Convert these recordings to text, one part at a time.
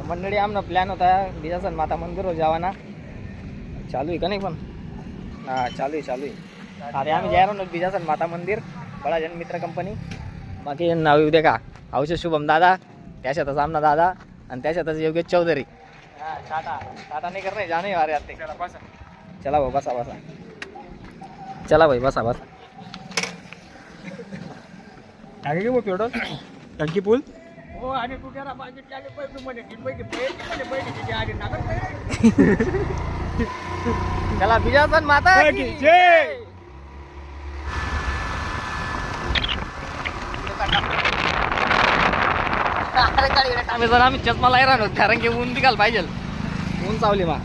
मंडळी आमना प्लॅन होता बिजासन माता मंदिर जावाना. चालू आहे का नाही पण? हां चालू आहे. अरे आम्ही जायला ना बिजासन माता मंदिर बडा जन मित्र कंपनी. बाकी नाव येऊ दे का? औषध शुभम दादा, त्याच्यातच आमना दादा आणि त्याच्यातच योगेश चौधरी. हां टाटा नाही करणे जाणे अरे आते. चला भाऊ बसा. चला भाई बसा. आगे के वो पेट्रोल टंकी पूल हो आणि तू त्याला मागितले पैसे मध्ये आधी नागत चला बिजासन माता की जय. आम्ही चष्मा लाई राहतो कारण की ऊन निघाल पाहिजे. ऊन चावली मा.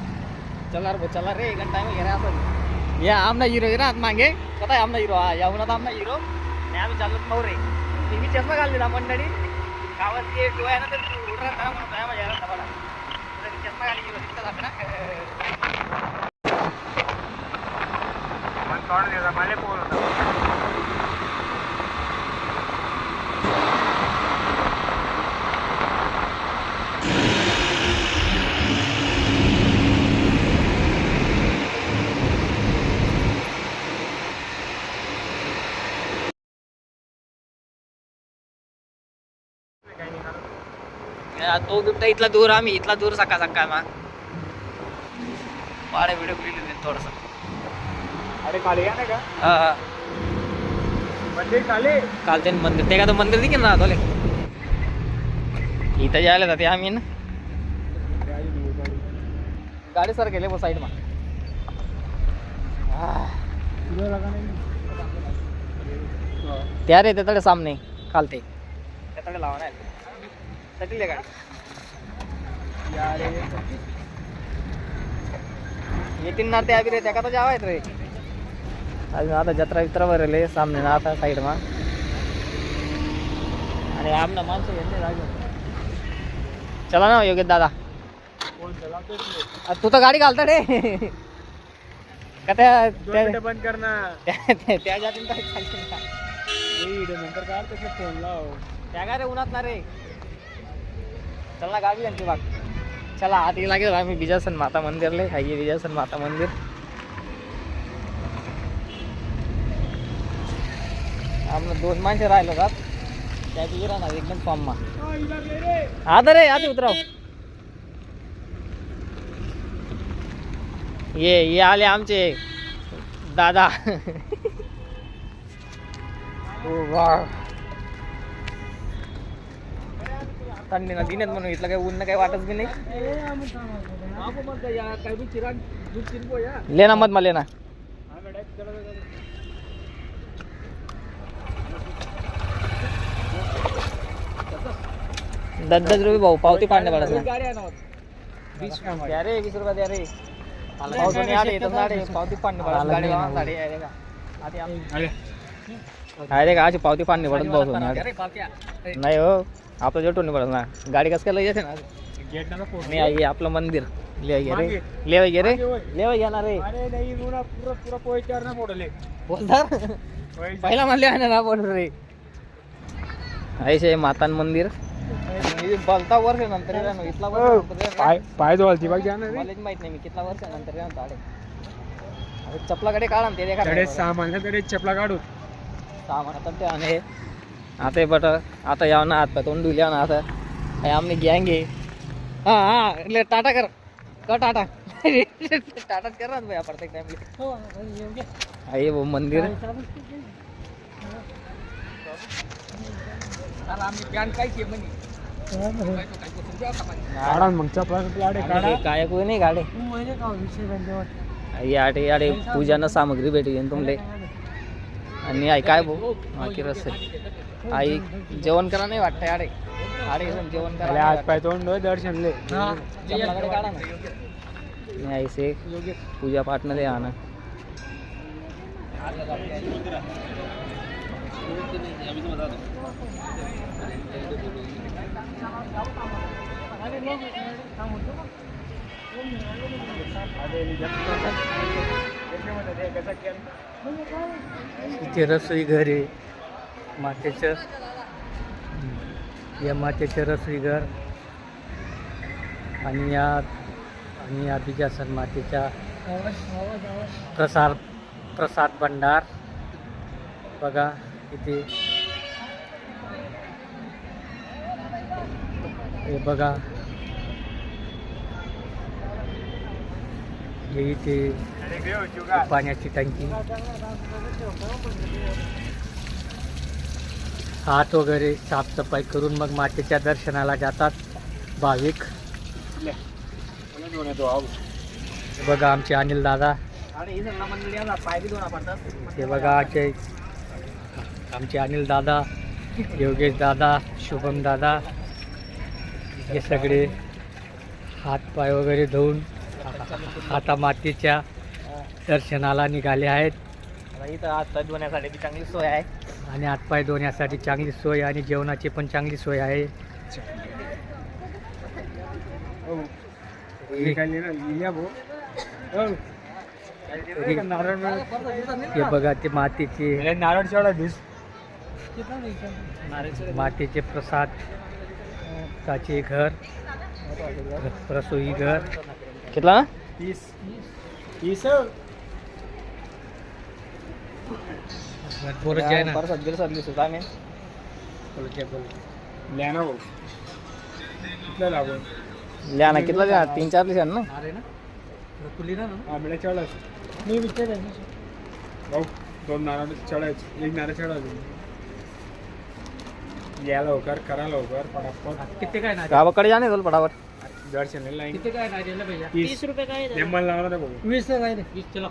चला रे एक टाइम घेणे असं. या आमना हिरो आहे ना आत मागे. कथा आहे आमना हिरो हा या उन्हात आमना हिरो आणि आम्ही चाललो नवरे. टीव्ही चष्मा घालली ना मंडळी गावात ते डोळ्या ना तर उडरा म्हणतो माझ्या डबाला चष्मा घाली हिरो दिसत ना. मन कौन देता माले पोल होता. तो बिबटा इथला दूर आम्ही इथला दूर सकाळ मा वाडे व्हिडिओ केले थोडस. अरे खाली या ना का हा मंदिर खाली काल ते मंदिर ते का तो मंदिर दिखे ना तोले इथं जायला जाते आम्ही ना. गाडी सर गेले वो साइड मा. त्या रे त्याकडे सामने खालते त्याकडे लावा नाही सटली गाडी. येतील ना ते अभि रे त्या का तर जावायत रे अजून आता जत्रा वित्रा भरले सामने ना आता साईड मा. आणि आमना माणसं येत नाही जागे. चला ना योगेश दादा तू तर गाडी घालता रे का त्या बंद करना त्या जातील काय चालतील का नंतर काय त्याचे फोन लाव त्या काय रे उन्हात ना रे. चल ना गावी यांची बाग. चला आत ये लागेल आम्ही बिजासन माता मंदिरले हाय बिजासन माता मंदिर. आम्हाला 2 माणसं राहिलो का त्या बिरा ना एकदम फॉर्म मा. आता रे आधी उतराव. ये आले आमचे दादा. थंडी ना दिनेत म्हणून इथलं काही ऊन काही वाटत बी नाही. लेना मत मला लेना. दस रुपये भाऊ पावती पाडणे पडत ना. 20 रुपये द्या रे. पावती आले तर पावती पाडणे पडत गाडी साडी आहे का आधी अरे का आज पावती पाडणे पडत भाऊ नाही हो आपलं जेवटून नाही पडत ना. गाडी कसं काय लई येते ना नाही आहे आपलं मंदिर लेवा घे ना रे. पुरा पोयचार ना मोडले बोलतात पहिला म्हणले आहे ना बोल रे. ऐसे मातान मंदिर बोलता वर्ष नंतर इथला वर्ष पाय धुवालती बघ जा ना रे. कॉलेज माहित नाही मी कितला वर्ष नंतर आडे चपलाकडे काढा ते देखा तडे सामान तडे चपला काढू सामान आता ते आणि आता बट आता याव ना आता तोंड धुल्या ना आता आमने गँग आहे. हा ले टाटा कर टाटा टाटाच कर ना भैया प्रत्येक टाइम. आहे वो मंदिर काढा मग चपला काय कोई नाही गाडे आडे आडे पूजाना सामग्री भेटेल तुमले. आणि आई काय भाऊ बाकी रस आई जेवण करा नाही वाटतंय आडे आडे जेवण करा आज पाय तोंड दर्शन ले चपलाकडे काढा ना. नहीं ऐसे पूजा पाठ में ले आना. इथे रसोई घर आहे मातेचं. या मातेचं रसोई घर आणि या बिजासन मातेच्या प्रसाद भंडार बघा इथे. हे बघा हे इथे पाण्याची टंकी. हात वगैरे साफसफाई करून मग मातेच्या दर्शनाला जातात भाविक. हे बघा आमचे अनिल दादा. हे बघा आमचे अनिल दादा, योगेश दादा, शुभम दादा, हे सगळे हातपाय वगैरे धुवून आता मातेच्या दर्शनाला निघाले आहेत. इथं हातपाय धुण्यासाठी चांगली सोय आहे आणि हातपाय धुण्यासाठी चांगली सोय आणि जेवणाची पण चांगली सोय आहे. हे बघा ते मातेचे नारळ चढा दिस मातेचे प्रसाद त्याचे घर रसोई घर कितना 30 बोलत जाय ना लिहाना भाऊ कितला लागून लिहा ना कितना लिहा 3-4 लिहा ना आंबड्या चढा मी विचार भाऊ 2 नारळ चढायचे 1 नारळ चढायचं. या लवकर करा लवकर पटापट. किती काय ना गावाकडे जाणे बोल पटापट. दर्शन लाईन किती काय नाही दिलं भैया 30 रुपये काय नेमल लावणार आहे भाऊ 20 काय रे 20 चलो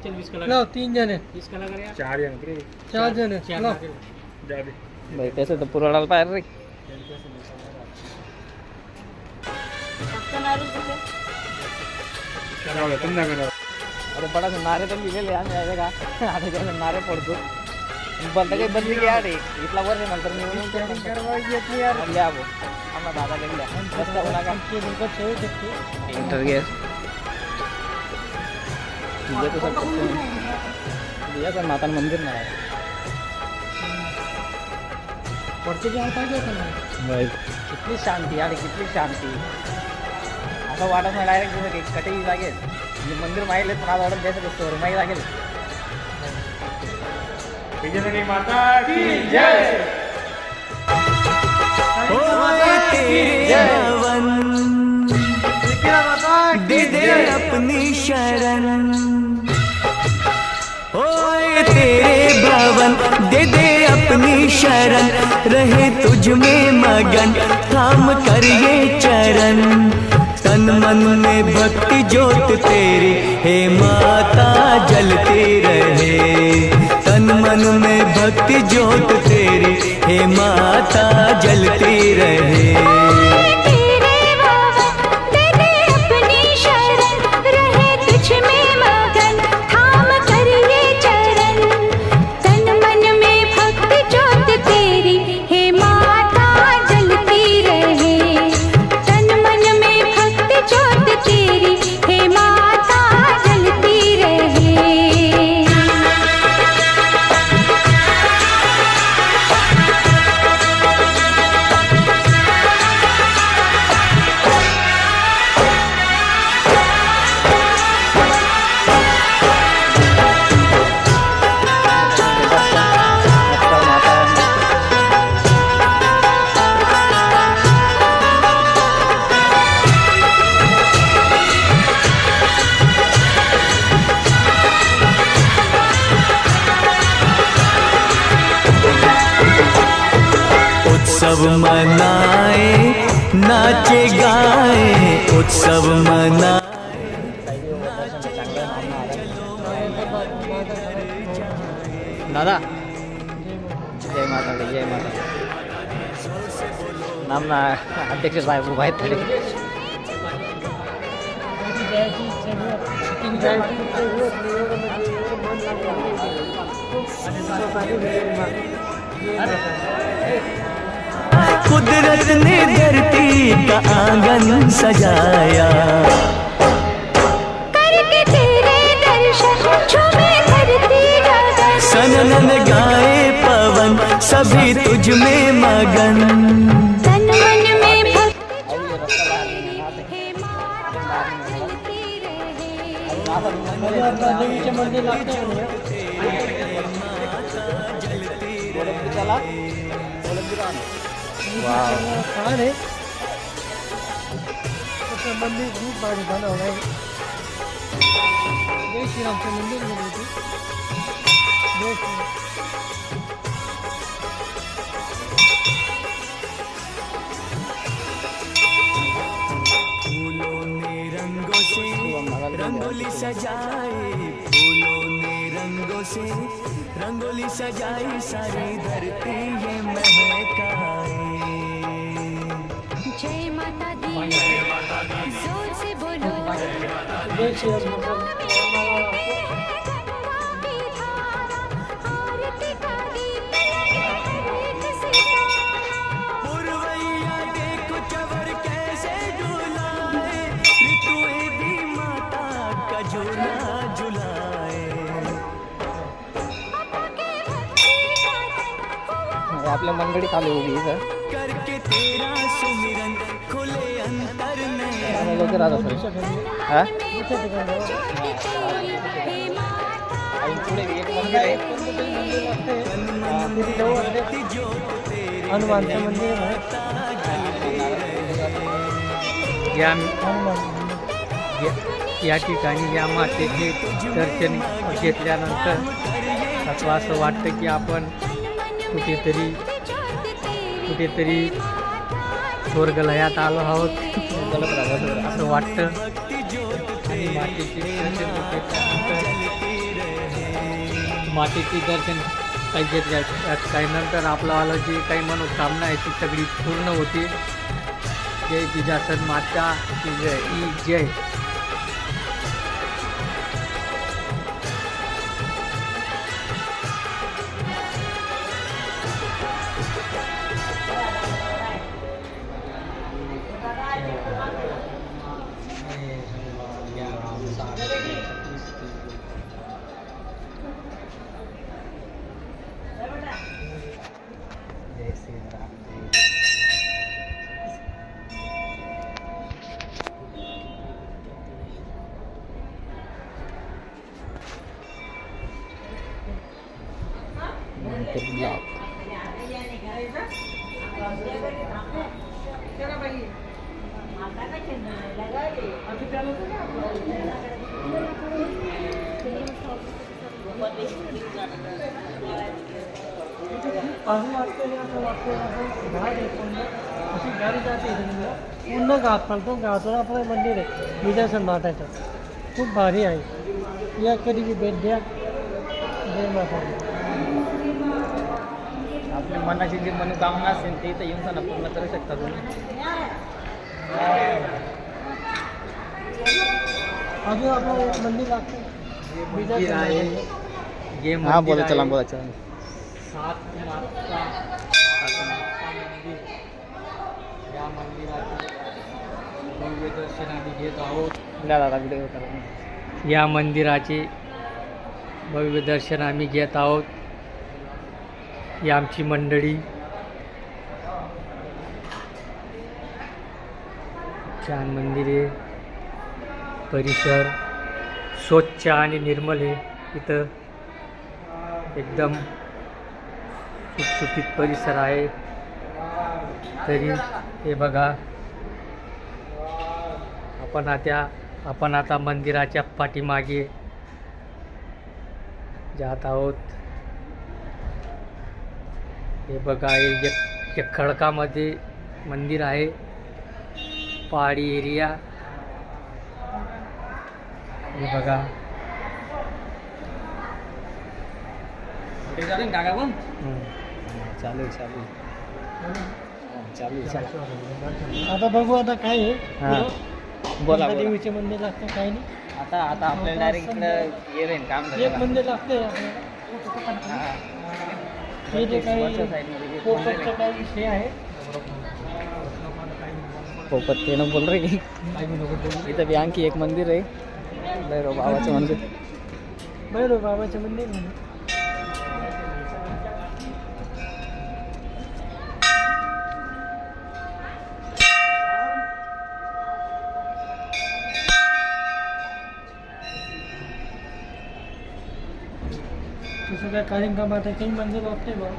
चल 20 का लाव लगा 3 जण 20 का लगा यार 4 जण रे 4 जण लाव जा दे. भाई पैसे तो पुरवडायला पाहिजे रे. करावं तुमच्या घरावर अरे बड़ा नारे तर लिहिलेले आम्ही आहे का आता त्याला नारे पडतो बंद काही बदली घ्या रे इथला वर नंतर मी लिहा भाऊ आम्हाला दादा लिहिल्या इंटर गॅस सर माता मंदिर ना कितनी शांती आणि कितनी शांती असं वाटत नाही डायरेक्ट जसं कटेही लागेल म्हणजे मंदिर माहील पण आज वाटत द्यायचं कसं माही लागेल. माता की जय. दे दे अपनी शरण ओए तेरे भवन दे दे अपनी शरण रहे तुझ में मगन थाम कर ये चरण तन मन में भक्ति ज्योत तेरी हे माता जलती रहे तन मन में भक्ति ज्योत तेरी हे माता जलती रहे. उत्सव मनाए नाचे गाए उत्सव मनाए. दादा जय माता दी जय माता. नाम ना अध्यक्ष साहेब उभा आहेत थोडे. कुदरत ने धरती का आंगन सजाया करके तेरे दर्शन झूमे धरती गगन सनन गाए पवन सभी तुझ में मगन तन मन में भक्ति आपला देवीचे मंदिर लागते छान आहे तसं मंदिर खूप भारी बनवलं आहे जय श्रीरामचं मंदिर म्हणजे ते जय श्रीराम फूलों ने रंगों से रंगोली सजाए, फूलों ने रंगों से रंगोली सजाई, सारी धरती ये महकाए। जय माता दी, जोर से बोलो। जय श्रीराम पुरवैया देखो चवर कैसे डुलाए, ऋतुएं भी माता का झूला झुलाए। आपल्या मंडळी खाली उभी इथं करके तेरा सुमिरन खुले अंतर में, आम्ही लोक राहत असतो हा आणि पुढे एक मंदिर आहे हनुमानचं मंदिर आहे या ठिकाणी या मातेचे दर्शन घेतल्यानंतर असं वाटतं की आपण कुठेतरी स्वर्गलयात आलो आहोत असं वाटतं. आणि मातेचे दर्शन काही काही नंतर आपलं जी काही मनोकामना आहे ती सगळी पूर्ण होते. जय जिजासन माता की जय, जय. असं वाटतं असं वाटतं आपण घाट आहे पूर्ण अशी गाडी जाते पूर्ण घाट पडतो घाटावर आपलं मंदिर आहे विजयसन माताचं खूप भारी आहे. या कधी भेट द्या. जय माता दी. आपल्या मनाची जी मनोकामना असेल ते इथं येऊन सणा पूर्ण करू शकता तुम्ही. अजून आपलं एक मंदिर लागतं मंदिर आहे जे हा बोला चला आहे, बोला चला. सात माता मंदिर. या मंदिराचे भव्य दर्शन आम्ही घेत आहोत. दादा व्हिडिओ करा. या मंदिराचे भव्य दर्शन आम्ही घेत आहोत. ही आमची मंडळी. छान मंदिर आहे. परिसर स्वच्छ आणि निर्मल आहे. इथं एकदम सुटसुटीत परिसर आहे. तरी हे बघा आपण आता मंदिराच्या पाठीमागे जात आहोत. हे बघा हे खडकामध्ये मंदिर आहे. पहाडी एरिया. हे बघा काका कोण हं. चालू चालू चालू चालू. आता बघू आता काय आहे हा. बोला बोला. देवीचे मंदिर लागतं काही नाही. आता आपल्याला डायरेक्ट इकडं ये रेन काम एक मंदिर लागते आपल्याला. हे जे काही पोपटचं काही विषय आहे पोपट ते बोल रे. इथं बी आणखी एक मंदिर आहे भैरव बाबाचं मंदिर. भैरव बाबाचं मंदिर म्हणजे आपल्या कालिंका मातेचंही मंदिर वाटते बघ.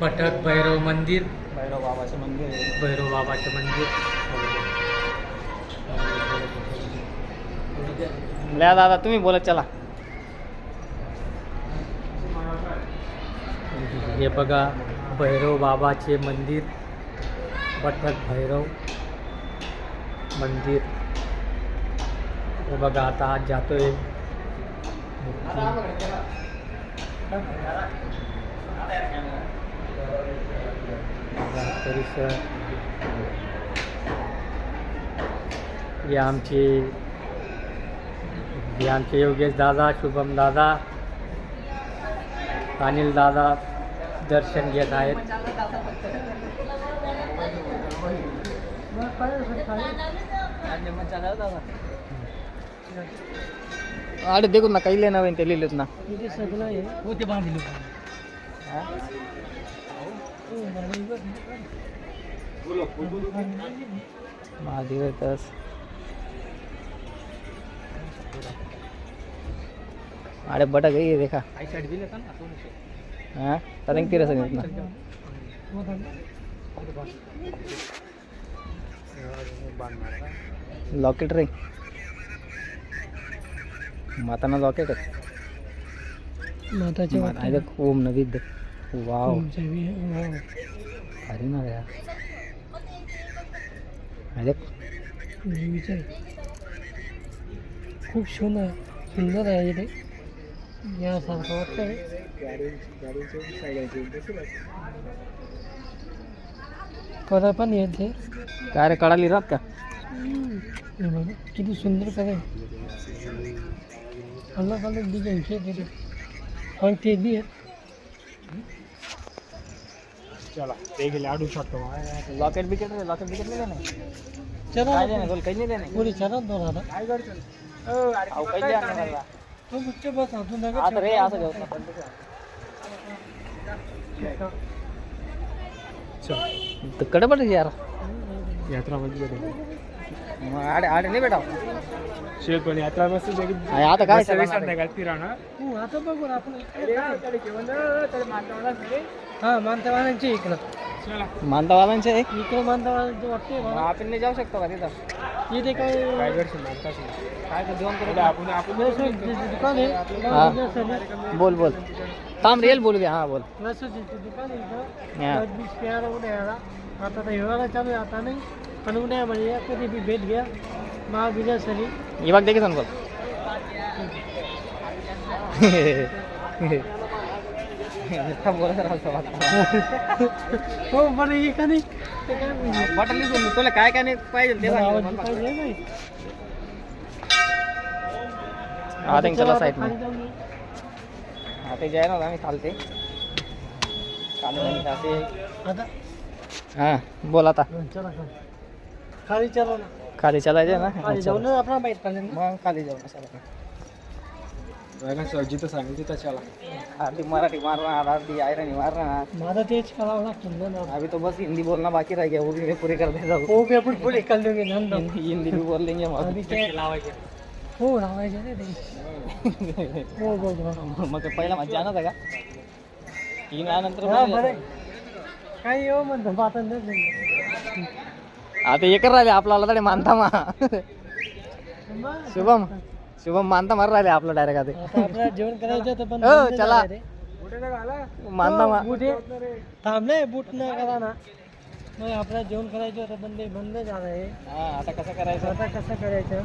पटक भैरव मंदिर, भैरव बाबाचं मंदिर आहे. भैरव बाबाचं मंदिर. ल्या दादा तुम्ही बोलत चला. हे बघा भैरव बाबाचे मंदिर, पटक भैरव मंदिर. हे बघा आता आज जातोय. परिसर हे आमचे योगेश दादा, शुभम दादा, अनिल दादा दर्शन घेत आहेत. अरे देखो ना काही लेना ते लिहिलेत ना. इथे सगळं आहे. होते बांधले. महादेवतस अरे बटा गई देखा. आई साइड दिले का ना. हाँ तदेंग तीर संगत ना. लॉकेट रे माताना लॉकेट आहे. माताच्या आहे देख ओम नवीद. Wow wow. भारी ना यार. आहे देख देवीचं आहे. खूप सुंदर आहे इथे. यासारखं वाटतं रे. कलर पण येते. काय रे कडाली राहत का. हे बघा, किती सुंदर कलर. अलग अलग डिझाईनचे तिथे आणि ते बी आहेत. चला ते गेले आडू शकतो. लॉकेट बिकेट नाही देणे. चला काय देणे बोल काही नाही देणे. पुरी चला दोन आता काय करतो अहो काही द्या नाही मला. तो मुख्य बस अजून आता रे असं घेऊ ना. तर कडे पडते यार. यात्रा मध्ये मग आडे आडे नाही बेटा. शेतपणी यात्रा मस्त आता काय संध्याकाळ फिराणं. हो आता बघू ना आपण. हा मानतावाल्यांचे इकडं. चला मानतावाल्यांचे आहे. इकडं मानतावाल्यांचे वाटते मला. आपण नाही जाऊ शकतो का तिथं. इथे काय काय करशील मानताच काय तर जेवण करू. आपण आपण दुकान आहे. हा बोल बोल थांब रिअल बोलू दे. हा बोल. रसोईचं दुकान आहे इथं. हा. बीस प्यारा उद्याला आता तर हिवाळा चालू आहे. आता नाही पण उन्हाळ्यामध्ये या कधी बी भेट घ्या. महाविजय सरी ये बघ देखील बोल. बोलत राहतो. हो बरं हे का नाही ते काय म्हणजे बटन तुला काय काय नाही पाहिजे ते सांग. आवाज पाहिजे नाही. आता चला साईड खाली जाऊन येऊ. आता जाय ना आम्ही चालते चालू जाते. आता हा बोल आता. चला खाली चला ना. खाली चालायचे ना. खाली जाऊन आपला माहीत पाहिजे ना. मग खाली जाऊ ना. जिथं सांगितलं तर चला. आरती मराठी मारना आरती आयरनी मारना. माझा तेच करावं लागतं ना. अभी तो बस हिंदी बोलना बाकी रह गया वो भी मैं पूरी कर देता हूँ. हो मी आपण पुढे काढले नंतर हिंदी भी बोल लेंगे हम. आधी काय हो लावायचे रे ते. हो बघ मग पहिला मजा आणत का 3 वेळानंतर हा बरं काही हो म्हणतो पातन आता एक राहिले आपल्याला तरी मानता मा. शुभम मानता मार राहिले आपलं डायरेक्ट आता. आता आपल्याला जेवण करायचं तर पण हो, बंद चला. झालंय रे. मानता मा. बूट थांबले बूट न करा ना. मग आपल्याला जेवण करायचं होतं पण ते बंद झालं आहे. हा आता कसं करायचं. आता कसं करायचं.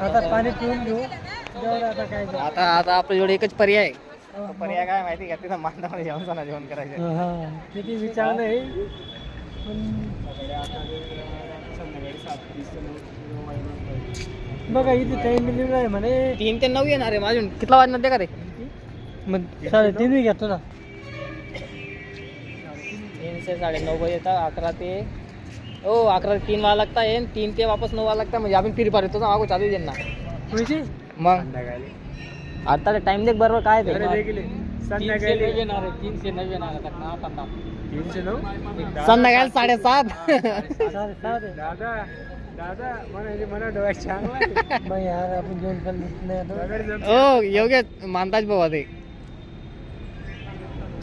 आता पाणी पिऊन घेऊ जेवढं आता काय ते. आता आता आपल्या जोडे एकच पर्याय आहे. तो पर्याय काय माहिती का तिथं मानता जेवण करायचं. हा किती विचारलं आहे पण बघा इथे टाइम लिहिलं आहे म्हणे 3 ते 9 येणार आहे माझून. कितला वाजणार ते का रे. मग 3:30 घेतो ना. 3 से 9:30 बजे तक 11 ते 11 ते 3 वाला लगता है. 3 ते वापस 9 वाला लगता है. म्हणजे आपण फिरी पाहतो ना मागो चालू देईन ना. म्हणजे मग आता टाइम देख बरोबर काय ते. संध्याकाळी 3 से 9 येणार आता का आता 309. संध्याकाळी 7:30. दादा दादा मला डोळ्यात छान मग यार आपण जेवण पण नाही आता. ओ योग्य मानताच बाबा ते.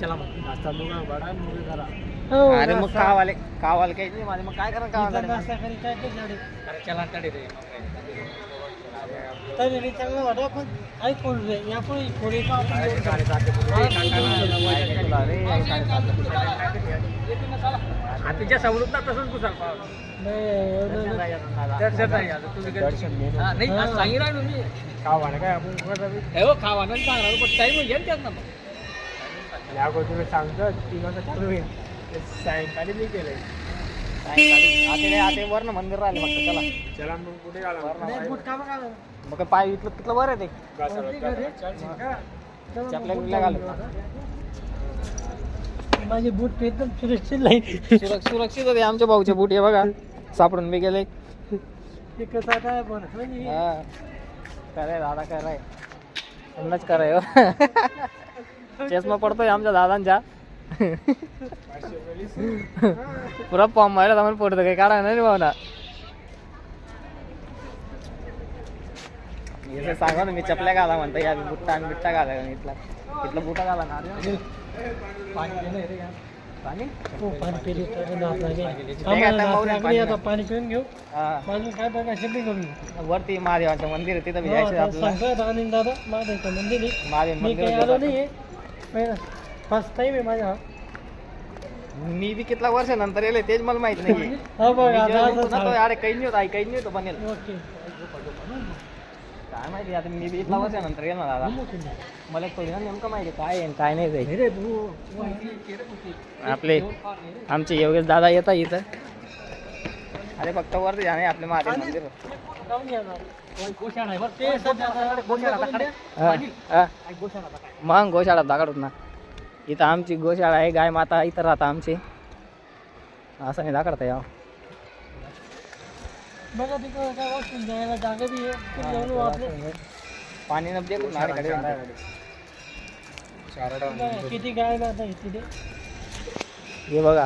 चला मग नाश्ता दूंगा बड़ा मुझे करा हो, अरे मग नाश्ता. कावाले काही नाही माझे मग काय करा इथं कावाले नाश्ता करी काय ते झाडे. अरे चला तडे रे तरी मी चांगलं वाटलं पण ऐकून रे यापुढे थोडी का आपण अरे तिच्या सवलत ना तसंच कुसाल नाही, एवढं नाही. नाही आज सांगी राहिलो मी खावाने काय आपण कसं बी हे हो खावा ना सांगणार पण टाईम घेऊन त्यात ना मग. या गोष्टी मी सांगतो 3 वाजता चालू होईल ते सायंकाळी मी केलंय आता वरनं मंदिर राहिले फक्त चला चला मग कुठे घाला नाही, बूट का बघा. मग पाय इथलं तिथलं बरं आहे ते चपल्या बिपल्या घालून माझे बूट एकदम सुरक्षित नाही. सुरक्षित होते आमच्या भाऊचे बूट हे बघा सापडून बी गेले ते कसं आता पण म्हणजे हा कराय दादा कराय समजाच कराय हो चष्मा पडतोय आमच्या दादांच्या पुरा फॉर्म मारला तर पडतो काही काढा नाही रे भावना हे सांगा ना मी चपल्या घाला म्हणतो या बुट्टा आणि बिट्टा घाला इथला इथलं बुटा घाला ना पाणी हो, पाणी पिली तर ना आपल्याला काय आता आम्हाला माऊली लागली पाणी आता पाणी पिऊन घेऊ. हा बाजून काय बघा शॉपिंग करून घेऊ. वरती महादेवाचं मंदिर आहे तिथं बी हो, जायचं आता आपल्याला सांगतोय आणि दादा महादेवचं मंदिर आहे. महादेव मी काही मंदिर आलो नाही आहे फर्स्ट टाईम आहे माझा. मी बी कितला वर्षानंतर येले तेच मला माहित नाही हा बघ मी आता जेव्हा असं निघतो ना तो झालं. अरे काही नाही होत आई काही नाही होतं बनेल ओके. काय माहिती आता मी बी इथला वर्षानंतर येणार दादा मला थोडी ना नेमकं माहिती काय आहे आणि काय नाही ते. रे तू आपले आमचे योगेश दादा येतात इथं अरे फक्त वरती जाणे आपले महादेव मंदिर जाऊन घ्या ना. गोशाळा आहे बरं. ते सध्या आता गोशाळा करून द्या. गोशाळा मग गोशाळा दाखवत ना इथं आमची गोशाळा आहे गाय माता इथं राहता आमची असं नाही दाखवता यावं बघा तिकडं काय वाचून जायला जागा बी आहे. तिथे जाऊन वाचलं. पाणी न दे बघा, किती गाय माता आहे तिथे. हे बघा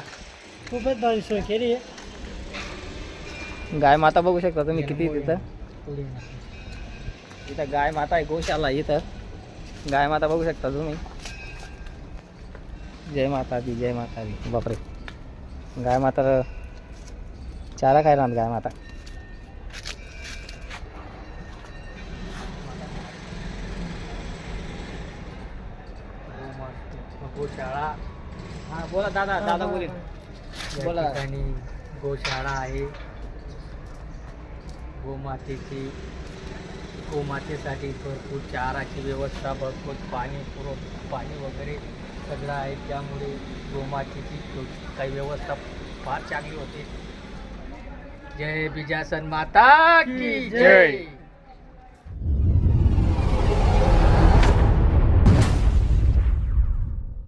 खूपच भारी सोय केली आहे. गाय माता बघू शकता तुम्ही किती तिथं इथं गाय माता आहे गोशाला इथं गाय माता बघू शकता तुम्ही जय माता दी जय माता दी बापरे गाय माता चारा काय राहत गाय माता गोशाळा हा बोला दादा दादा बोलेल या बोला. ठिकाणी गोशाळा आहे गोमातेसाठी भरपूर चाराची व्यवस्था भरपूर पाणी वगैरे सगळं आहे त्यामुळे गोमातेची काही व्यवस्था फार चांगली होती जय बिजासन माता की जय.